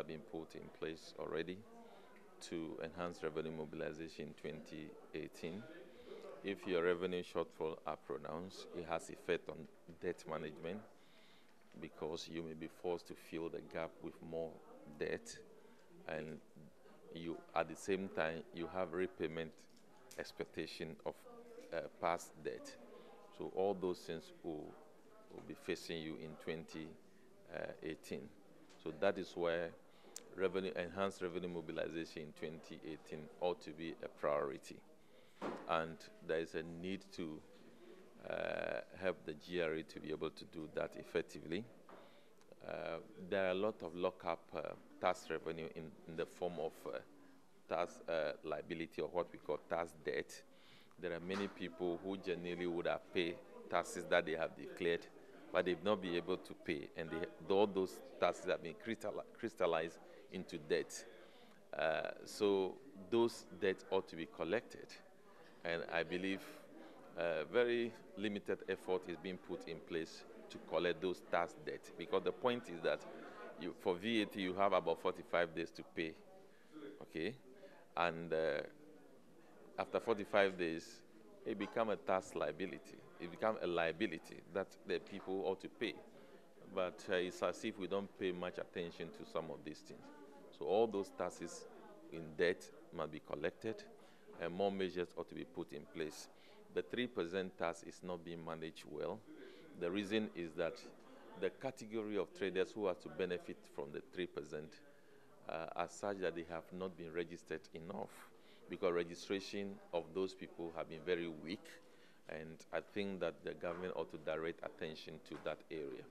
been put in place already to enhance revenue mobilization in 2018. If your revenue shortfall are pronounced, it has effect on debt management because you may be forced to fill the gap with more debt, and you, at the same time, you have repayment expectation of past debt. So all those things will be facing you in 2018. So that is where enhanced revenue mobilization in 2018 ought to be a priority. And there is a need to help the GRA to be able to do that effectively. There are a lot of lock-up tax revenue in the form of tax liability, or what we call tax debt. There are many people who genuinely would have paid taxes that they have declared, but they've not been able to pay, and all those taxes have been crystallized into debt. So those debts ought to be collected, and I believe very limited effort is being put in place to collect those tax debts, because the point is that for VAT you have about 45 days to pay, okay, and after 45 days it becomes a tax liability. It becomes a liability that the people ought to pay, but it's as if we don't pay much attention to some of these things. So all those taxes in debt must be collected, and more measures ought to be put in place. The 3% tax is not being managed well. The reason is that the category of traders who are to benefit from the 3% are such that they have not been registered enough, because registration of those people have been very weak, and I think that the government ought to direct attention to that area.